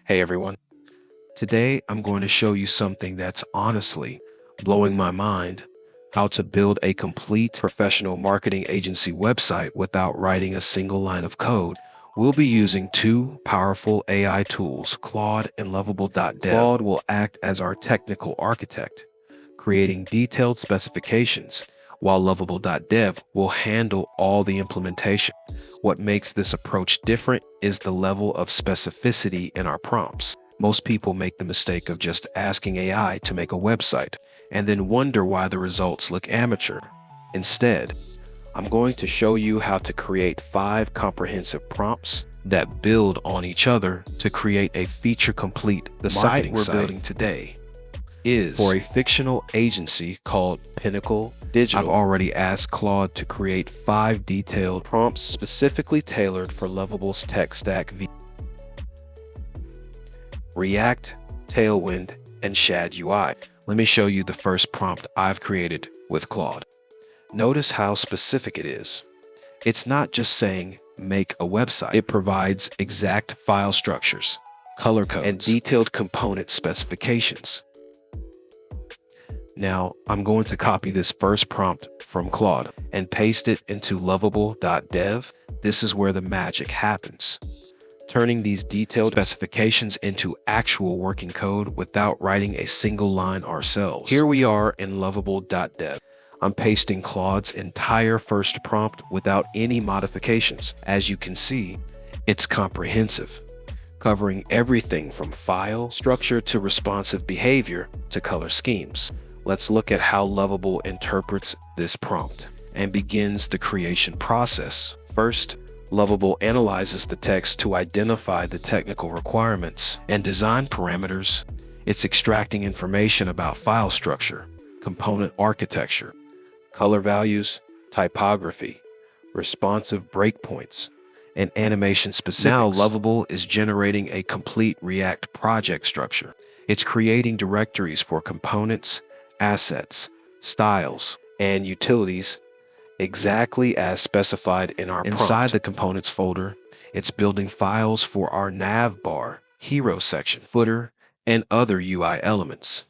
Hey everyone. Today I'm going to show you something that's honestly blowing my mind: how to build a complete professional marketing agency website without writing a single line of code. We'll be using two powerful AI tools, Claude and Lovable.dev. Claude will act as our technical architect, creating detailed specifications, while Lovable.dev will handle all the implementation. What makes this approach different is the level of specificity in our prompts. Most people make the mistake of just asking AI to make a website and then wonder why the results look amateur. Instead, I'm going to show you how to create 5 comprehensive prompts that build on each other to create a feature-complete marketing site. We're building today is for a fictional agency called Pinnacle Digital. I've already asked Claude to create 5 detailed prompts specifically tailored for Lovable's tech stack: React, Tailwind, and Shad UI. Let me show you the first prompt I've created with Claude. Notice how specific it is. It's not just saying make a website. It provides exact file structures, color codes, and detailed component specifications. Now, I'm going to copy this first prompt from Claude and paste it into Lovable.dev. This is where the magic happens, turning these detailed specifications into actual working code without writing a single line ourselves. Here we are in Lovable.dev. I'm pasting Claude's entire first prompt without any modifications. As you can see, it's comprehensive, covering everything from file structure to responsive behavior to color schemes. Let's look at how Lovable interprets this prompt and begins the creation process. First, Lovable analyzes the text to identify the technical requirements and design parameters. It's extracting information about file structure, component architecture, color values, typography, responsive breakpoints, and animation specifics. Now Lovable is generating a complete React project structure. It's creating directories for components, assets, styles, and utilities exactly as specified in our prompt. Inside the components folder, it's building files for our nav bar, hero section, footer, and other UI elements.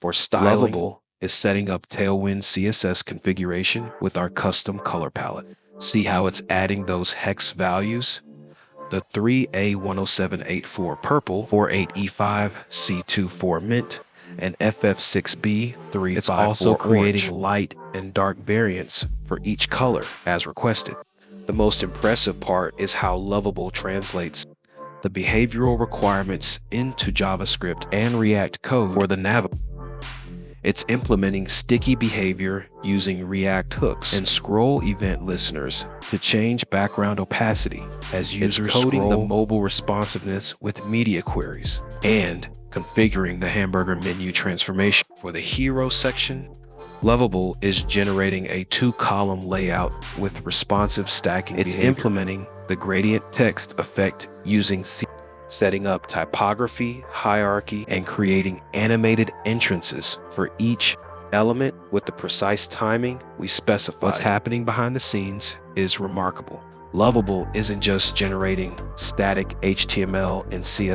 For styling, Lovable is setting up Tailwind CSS configuration with our custom color palette. See how it's adding those hex values? The 3A10784 purple, 48E5 C24 mint, and FF6B354. It's also creating light and dark variants for each color as requested. The most impressive part is how Lovable translates the behavioral requirements into JavaScript and React code for the nav. It's implementing sticky behavior using React hooks and scroll event listeners to change background opacity as users coding the mobile responsiveness with media queries, and configuring the hamburger menu transformation. For the hero section, Lovable is generating a 2-column layout with responsive stacking behavior. It's implementing the gradient text effect using setting up typography, hierarchy, and creating animated entrances for each element with the precise timing we specified. What's happening behind the scenes is remarkable. Lovable isn't just generating static HTML and CSS.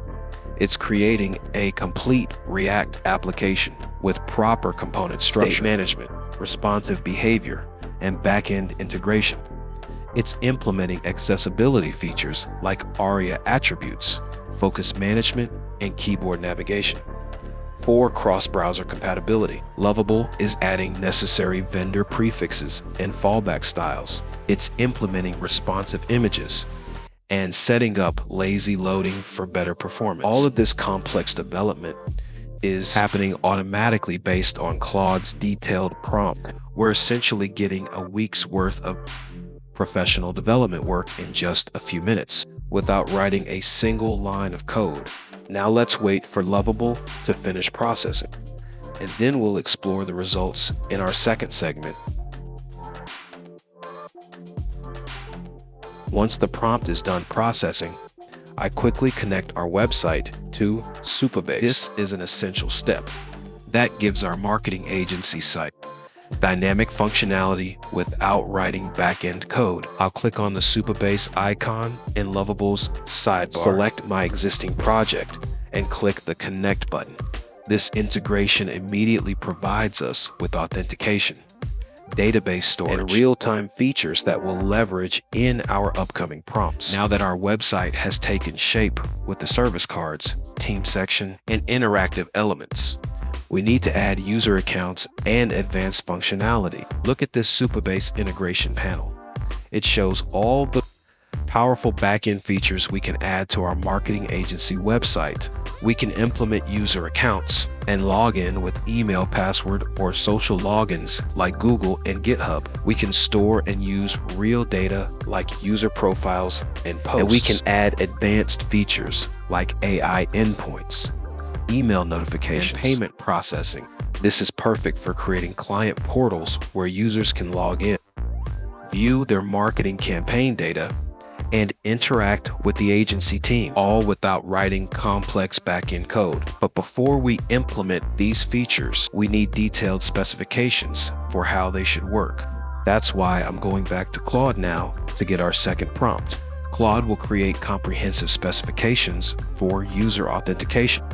It's creating a complete React application with proper component structure, state management, responsive behavior, and back-end integration. It's implementing accessibility features like ARIA attributes, focus management, and keyboard navigation. For cross-browser compatibility, Lovable is adding necessary vendor prefixes and fallback styles. It's implementing responsive images and setting up lazy loading for better performance. All of this complex development is happening automatically based on Claude's detailed prompt. We're essentially getting a week's worth of professional development work in just a few minutes without writing a single line of code. Now let's wait for Lovable to finish processing, and then we'll explore the results in our second segment. Once the prompt is done processing, I quickly connect our website to Supabase. This is an essential step that gives our marketing agency site Dynamic functionality without writing back-end code. I'll click on the Supabase icon in Lovable's sidebar, select my existing project, and click the Connect button. This integration immediately provides us with authentication, database storage, and real-time features that will leverage in our upcoming prompts. Now that our website has taken shape with the service cards, team section, and interactive elements, we need to add user accounts and advanced functionality. Look at this Supabase integration panel. It shows all the powerful backend features we can add to our marketing agency website. We can implement user accounts and log in with email, password, or social logins like Google and GitHub. We can store and use real data like user profiles and posts. And we can add advanced features like AI endpoints, email notifications, and payment processing. This is perfect for creating client portals where users can log in, view their marketing campaign data, and interact with the agency team, all without writing complex backend code. But before we implement these features, we need detailed specifications for how they should work. That's why I'm going back to Claude now to get our second prompt. Claude will create comprehensive specifications for user authentication,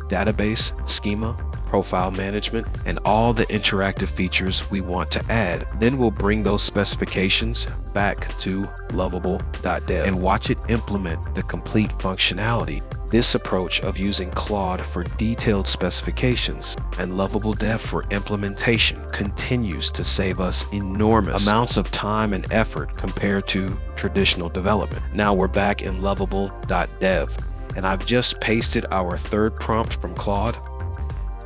database, schema, profile management, and all the interactive features we want to add. Then we'll bring those specifications back to lovable.dev and watch it implement the complete functionality. This approach of using Claude for detailed specifications and Lovable Dev for implementation continues to save us enormous amounts of time and effort compared to traditional development. Now we're back in lovable.dev, and I've just pasted our third prompt from Claude.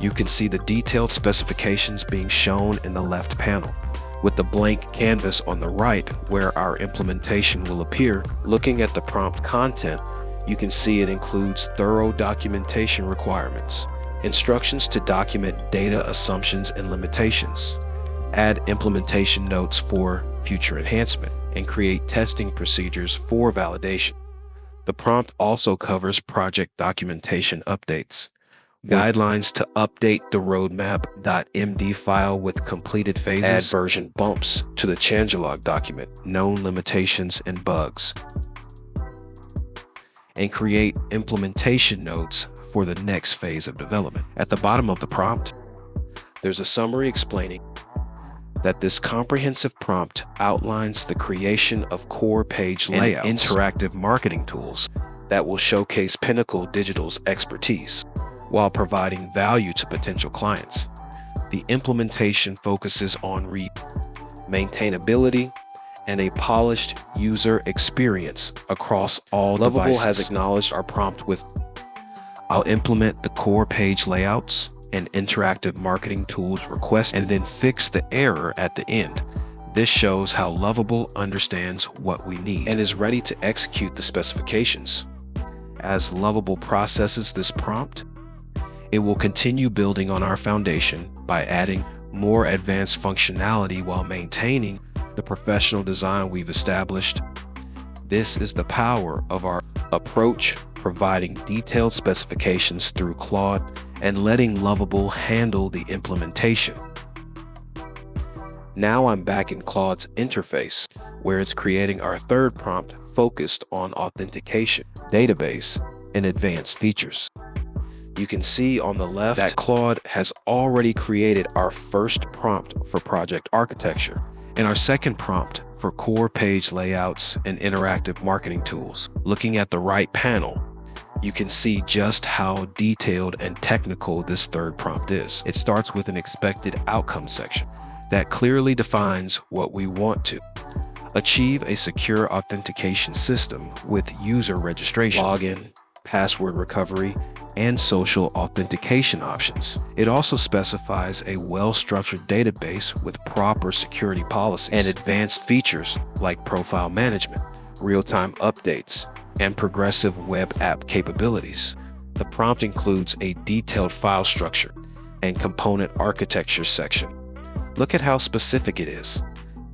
You can see the detailed specifications being shown in the left panel, with the blank canvas on the right where our implementation will appear. Looking at the prompt content, you can see it includes thorough documentation requirements, instructions to document data assumptions and limitations, add implementation notes for future enhancement, and create testing procedures for validation. The prompt also covers project documentation updates, guidelines to update the roadmap.md file with completed phases, add version bumps to the changelog document, known limitations and bugs, and create implementation notes for the next phase of development. At the bottom of the prompt, there's a summary explaining that this comprehensive prompt outlines the creation of core page layouts and interactive marketing tools that will showcase Pinnacle Digital's expertise while providing value to potential clients. The implementation focuses on maintainability and a polished user experience across all devices. Lovable has acknowledged our prompt with, I'll implement the core page layouts and interactive marketing tools requested, and then fix the error at the end. This shows how Lovable understands what we need and is ready to execute the specifications. As Lovable processes this prompt, it will continue building on our foundation by adding more advanced functionality while maintaining the professional design we've established. This is the power of our approach, providing detailed specifications through Claude and letting Lovable handle the implementation. Now I'm back in Claude's interface, where it's creating our third prompt focused on authentication, database, and advanced features. You can see on the left that Claude has already created our first prompt for project architecture and our second prompt for core page layouts and interactive marketing tools. Looking at the right panel, you can see just how detailed and technical this third prompt is. It starts with an expected outcome section that clearly defines what we want to achieve: a secure authentication system with user registration, login, password recovery, and social authentication options. It also specifies a well-structured database with proper security policies and advanced features like profile management, real-time updates, and progressive web app capabilities. The prompt includes a detailed file structure and component architecture section. Look at how specific it is.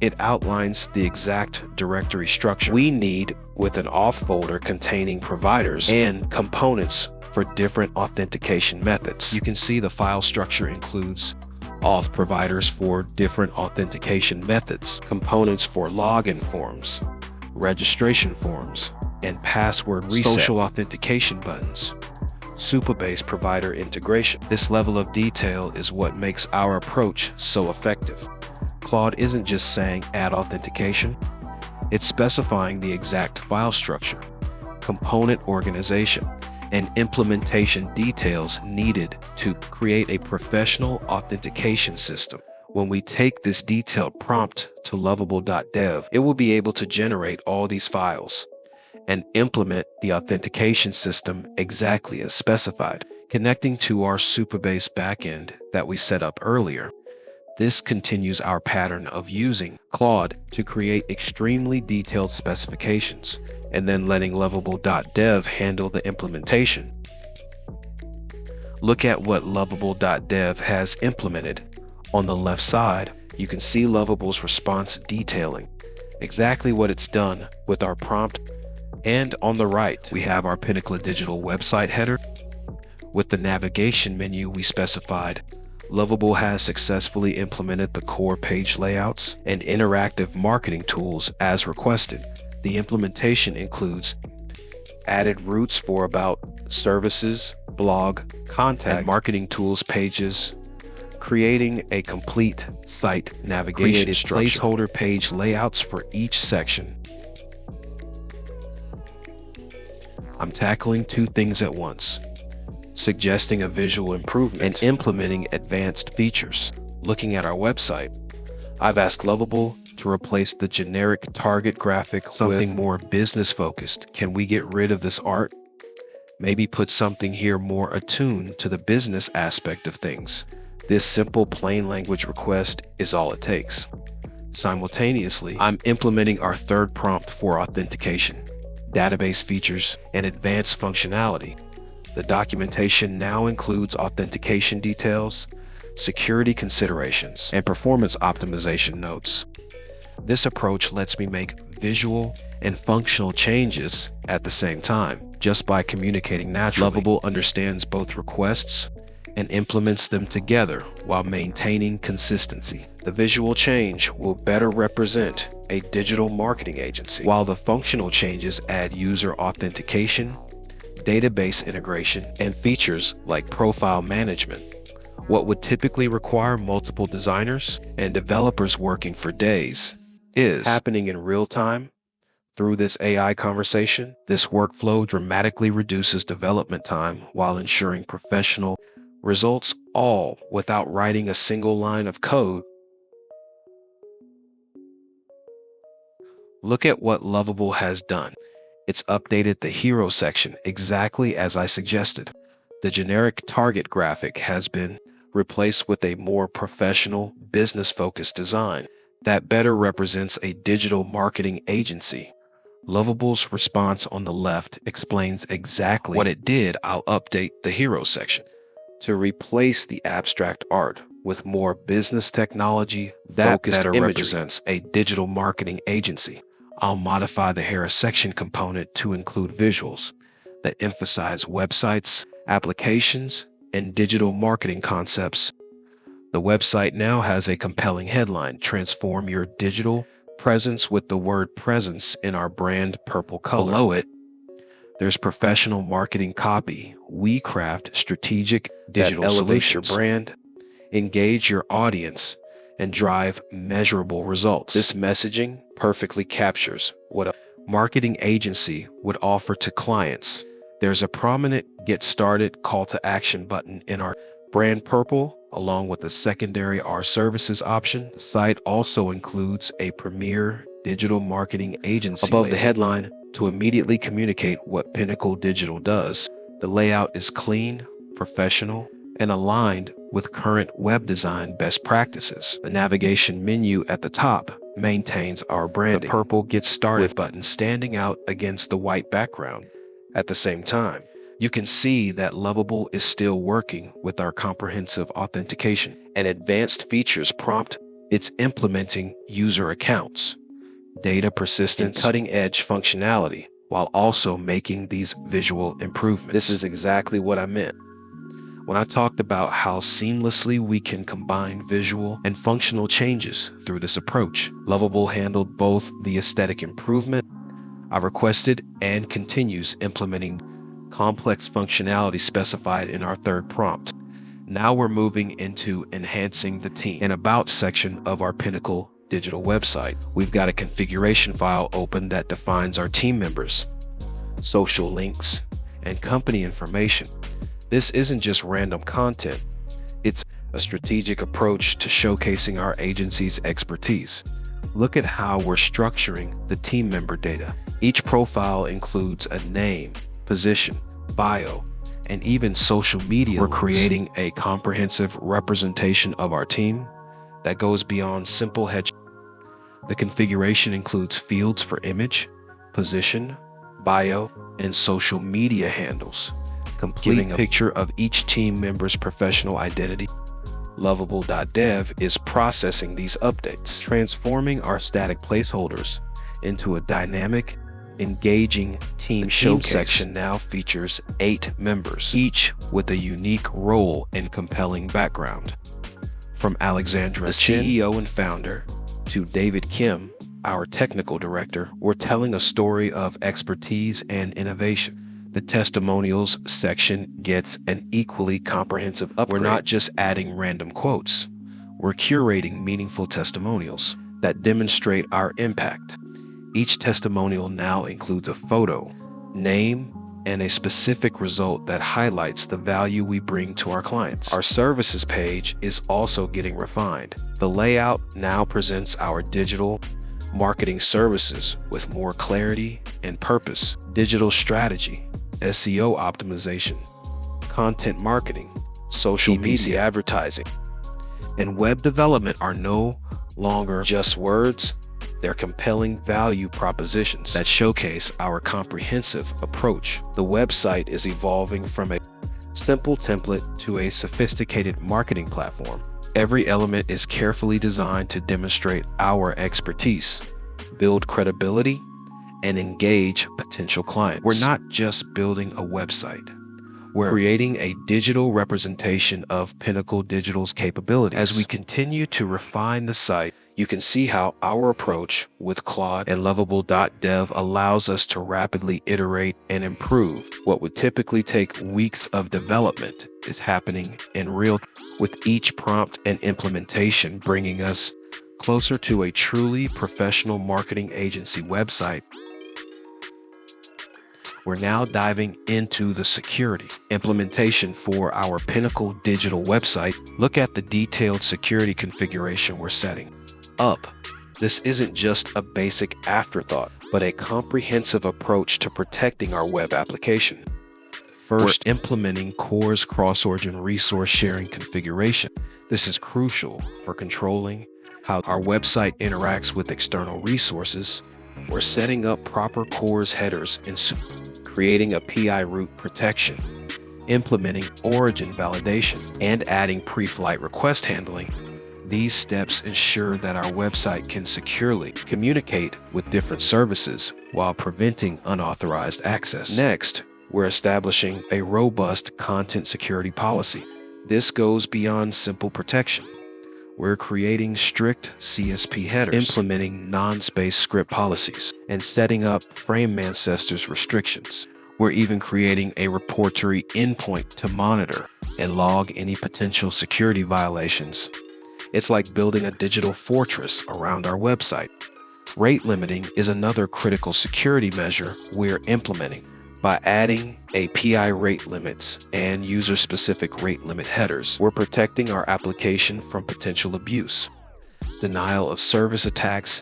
It outlines the exact directory structure we need with an auth folder containing providers and components for different authentication methods. You can see the file structure includes auth providers for different authentication methods, components for login forms, registration forms, and password reset, social authentication buttons, Supabase provider integration. This level of detail is what makes our approach so effective. Claude isn't just saying add authentication, it's specifying the exact file structure, component organization, and implementation details needed to create a professional authentication system. When we take this detailed prompt to lovable.dev, it will be able to generate all these files and implement the authentication system exactly as specified, connecting to our Supabase backend that we set up earlier. This continues our pattern of using Claude to create extremely detailed specifications and then letting lovable.dev handle the implementation. Look at what lovable.dev has implemented. On the left side, you can see Lovable's response detailing exactly what it's done with our prompt. And on the right, we have our Pinnacle Digital website header. With the navigation menu we specified, Lovable has successfully implemented the core page layouts and interactive marketing tools as requested. The implementation includes added routes for about, services, blog, contact, and marketing tools pages, creating a complete site navigation structure, placeholder page layouts for each section. I'm tackling two things at once, suggesting a visual improvement and implementing advanced features. Looking at our website, I've asked Lovable to replace the generic target graphic with something more business focused. Can we get rid of this art? Maybe put something here more attuned to the business aspect of things. This simple plain language request is all it takes. Simultaneously, I'm implementing our third prompt for authentication, database features, and advanced functionality. The documentation now includes authentication details, security considerations, and performance optimization notes. This approach lets me make visual and functional changes at the same time, just by communicating naturally. Lovable understands both requests and implements them together while maintaining consistency. The visual change will better represent a digital marketing agency, while the functional changes add user authentication, database integration, and features like profile management. What would typically require multiple designers and developers working for days is happening in real time. Through this AI conversation, this workflow dramatically reduces development time while ensuring professional results, all without writing a single line of code. Look at what Lovable has done. It's updated the hero section exactly as I suggested. The generic target graphic has been replaced with a more professional, business-focused design that better represents a digital marketing agency. Lovable's response on the left explains exactly what it did. I'll update the hero section to replace the abstract art with more business technology that better represents a digital marketing agency. I'll modify the hero section component to include visuals that emphasize websites, applications, and digital marketing concepts. The website now has a compelling headline: transform your digital presence with the word presence in our brand purple color. Below it, there's professional marketing copy. We craft strategic digital solutions, your brand, engage your audience, and drive measurable results. This messaging perfectly captures what a marketing agency would offer to clients. There's a prominent Get Started call to action button in our brand purple, along with a secondary Our Services option. The site also includes a premier digital marketing agency above the headline to immediately communicate what Pinnacle Digital does. The layout is clean, professional, and aligned with current web design best practices. The navigation menu at the top maintains our branding. The purple Get Started button standing out against the white background. At the same time, you can see that Lovable is still working with our comprehensive authentication and advanced features prompt. It's implementing user accounts, data persistence, and cutting-edge functionality, while also making these visual improvements. This is exactly what I meant when I talked about how seamlessly we can combine visual and functional changes through this approach. Lovable handled both the aesthetic improvement I requested and continues implementing complex functionality specified in our third prompt. Now we're moving into enhancing the team and about section of our Pinnacle digital website. We've got a configuration file open that defines our team members, social links, and company information. This isn't just random content. It's a strategic approach to showcasing our agency's expertise. Look at how we're structuring the team member data. Each profile includes a name, position, bio, and even social media. We're creating a comprehensive representation of our team that goes beyond simple headshots. The configuration includes fields for image, position, bio, and social media handles, completing a picture of each team member's professional identity. Lovable.dev is processing these updates, transforming our static placeholders into a dynamic, engaging team showcase. Section now features 8 members, each with a unique role and compelling background. From Alexandra, the CEO and founder, to David Kim, our technical director, we're telling a story of expertise and innovation. The testimonials section gets an equally comprehensive upgrade. We're not just adding random quotes. We're curating meaningful testimonials that demonstrate our impact. Each testimonial now includes a photo, name, and a specific result that highlights the value we bring to our clients. Our services page is also getting refined. The layout now presents our digital marketing services with more clarity and purpose. Digital strategy, SEO optimization, content marketing, social media advertising, and web development are no longer just words. They're compelling value propositions that showcase our comprehensive approach. The website is evolving from a simple template to a sophisticated marketing platform. Every element is carefully designed to demonstrate our expertise, build credibility, and engage potential clients. We're not just building a website. We're creating a digital representation of Pinnacle Digital's capabilities. As we continue to refine the site, you can see how our approach with Claude and Lovable.dev allows us to rapidly iterate and improve. What would typically take weeks of development is happening in real time, with each prompt and implementation bringing us closer to a truly professional marketing agency website. We're now diving into the security implementation for our Pinnacle digital website. Look at the detailed security configuration we're setting up. This isn't just a basic afterthought, but a comprehensive approach to protecting our web application. First, we're implementing CORS cross-origin resource sharing configuration. This is crucial for controlling how our website interacts with external resources. We're setting up proper CORS headers and creating a PI route protection, implementing origin validation, and adding pre-flight request handling. These steps ensure that our website can securely communicate with different services while preventing unauthorized access. Next, we're establishing a robust content security policy. This goes beyond simple protection. We're creating strict CSP headers, implementing non-space script policies, and setting up frame ancestors restrictions. We're even creating a repository endpoint to monitor and log any potential security violations. It's like building a digital fortress around our website. Rate limiting is another critical security measure we're implementing. By adding API rate limits and user-specific rate limit headers, we're protecting our application from potential abuse, denial of service attacks,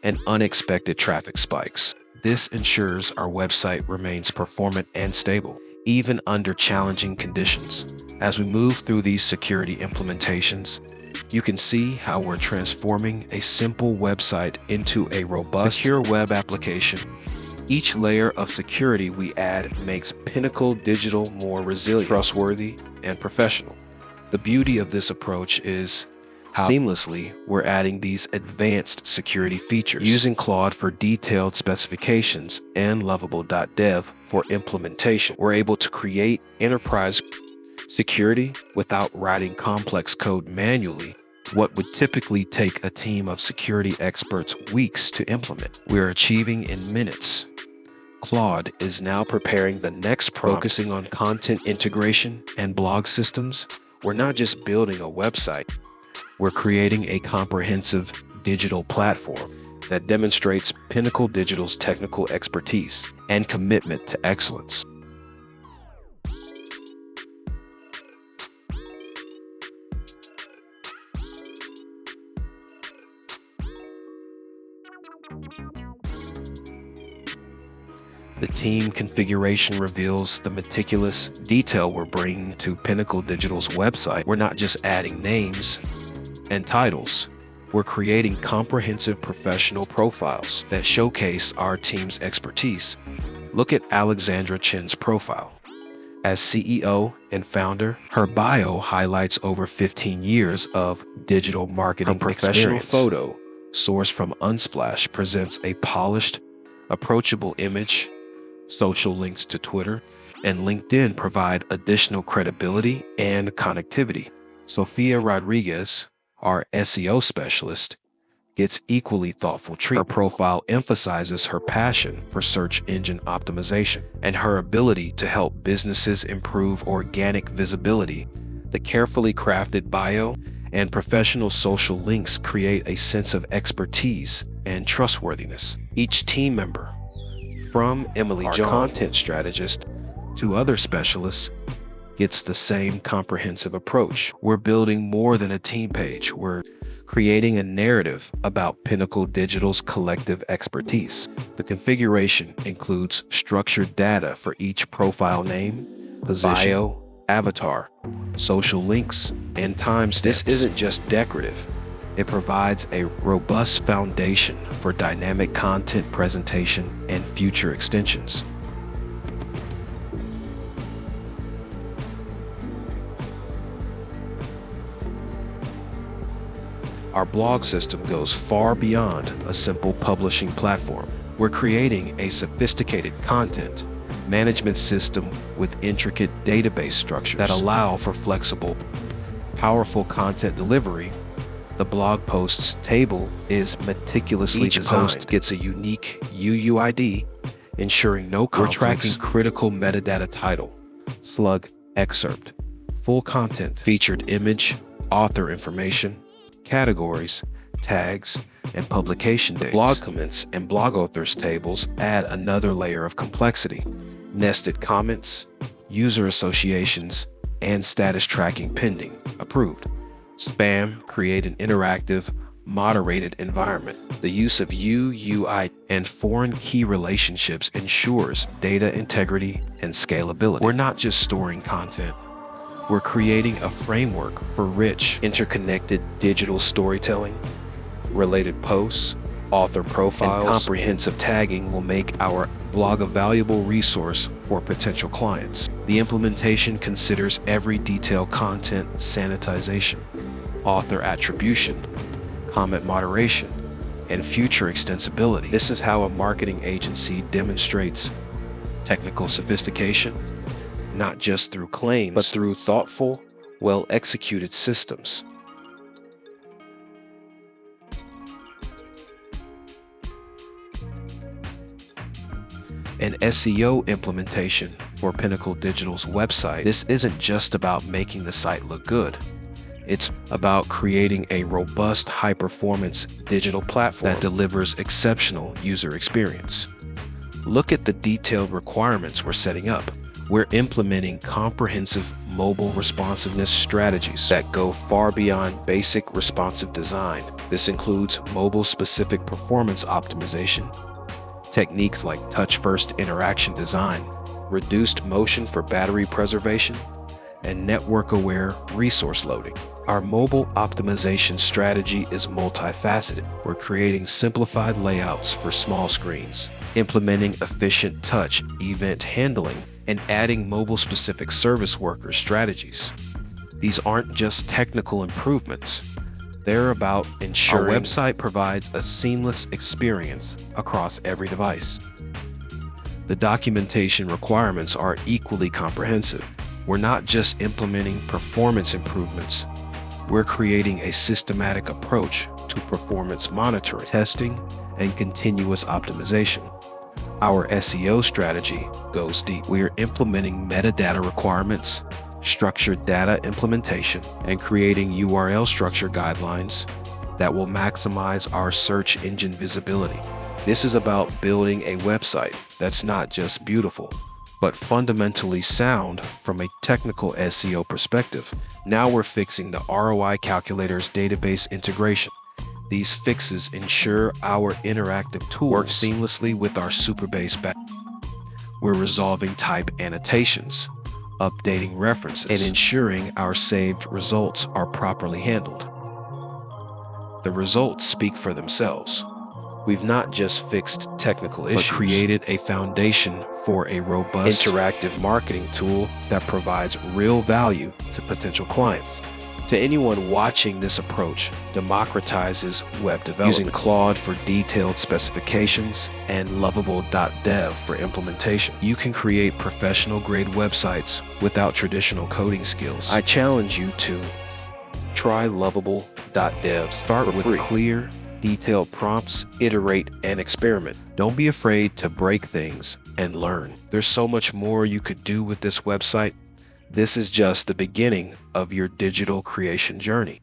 and unexpected traffic spikes. This ensures our website remains performant and stable, even under challenging conditions. As we move through these security implementations, you can see how we're transforming a simple website into a robust, secure web application. Each layer of security we add makes Pinnacle Digital more resilient, trustworthy, and professional. The beauty of this approach is how seamlessly we're adding these advanced security features, using Claude for detailed specifications and Lovable.dev for implementation. We're able to create enterprise Security without writing complex code manually, what would typically take a team of security experts weeks to implement, we're achieving in minutes. Claude is now preparing the next prompt, focusing on content integration and blog systems. We're not just building a website, we're creating a comprehensive digital platform that demonstrates Pinnacle Digital's technical expertise and commitment to excellence. The team configuration reveals the meticulous detail we're bringing to Pinnacle Digital's website. We're not just adding names and titles. We're creating comprehensive professional profiles that showcase our team's expertise. Look at Alexandra Chen's profile. As CEO and founder, her bio highlights over 15 years of digital marketing professional experience. Photo, sourced from Unsplash, presents a polished, approachable image. Social links to Twitter and LinkedIn provide additional credibility and connectivity. Sofia Rodriguez, our SEO specialist, gets equally thoughtful treatment. Her profile emphasizes her passion for search engine optimization and her ability to help businesses improve organic visibility. The carefully crafted bio and professional social links create a sense of expertise and trustworthiness. Each team member, from Emily John, content strategist, to other specialists, gets the same comprehensive approach. We're building more than a team page. We're creating a narrative about Pinnacle Digital's collective expertise. The configuration includes structured data for each profile name, position, bio, avatar, social links, and timestamps. This isn't just decorative. It provides a robust foundation for dynamic content presentation and future extensions. Our blog system goes far beyond a simple publishing platform. We're creating a sophisticated content management system with intricate database structures that allow for flexible, powerful content delivery. The blog posts table is meticulously designed. Each post gets a unique UUID, ensuring no conflicts. We're tracking critical metadata: title, slug, excerpt, full content, featured image, author information, categories, tags, and publication dates. Blog comments and blog authors tables add another layer of complexity. Nested comments, user associations, and status tracking pending, approved. Spam create an interactive, moderated environment. The use of UUI and foreign key relationships ensures data integrity and scalability. We're not just storing content. We're creating a framework for rich, interconnected digital storytelling. Related posts, author profiles, and comprehensive tagging will make our blog a valuable resource for potential clients. The implementation considers every detail: content sanitization, author attribution, comment moderation, and future extensibility. This is how a marketing agency demonstrates technical sophistication, not just through claims, but through thoughtful, well-executed systems. An SEO implementation for Pinnacle Digital's website. This isn't just about making the site look good. It's about creating a robust, high-performance digital platform that delivers exceptional user experience. Look at the detailed requirements we're setting up. We're implementing comprehensive mobile responsiveness strategies that go far beyond basic responsive design. This includes mobile-specific performance optimization, techniques like touch-first interaction design, reduced motion for battery preservation, and network-aware resource loading. Our mobile optimization strategy is multifaceted. We're creating simplified layouts for small screens, implementing efficient touch event handling, and adding mobile-specific service worker strategies. These aren't just technical improvements. They're about ensuring our website provides a seamless experience across every device. The documentation requirements are equally comprehensive. We're not just implementing performance improvements, we're creating a systematic approach to performance monitoring, testing, and continuous optimization. Our SEO strategy goes deep. We are implementing metadata requirements, structured data implementation, and creating URL structure guidelines that will maximize our search engine visibility. This is about building a website that's not just beautiful, but fundamentally sound from a technical SEO perspective. Now we're fixing the ROI calculator's database integration. These fixes ensure our interactive tool works seamlessly with our Supabase back. We're resolving type annotations, updating references, and ensuring our saved results are properly handled. The results speak for themselves. We've not just fixed technical issues, but created a foundation for a robust interactive marketing tool that provides real value to potential clients. To anyone watching, this approach democratizes web development, using Claude for detailed specifications and Lovable.dev for implementation. You can create professional-grade websites without traditional coding skills. I challenge you to try Lovable.dev. Start with clear, detailed prompts, iterate, and experiment. Don't be afraid to break things and learn. There's so much more you could do with this website. This is just the beginning of your digital creation journey.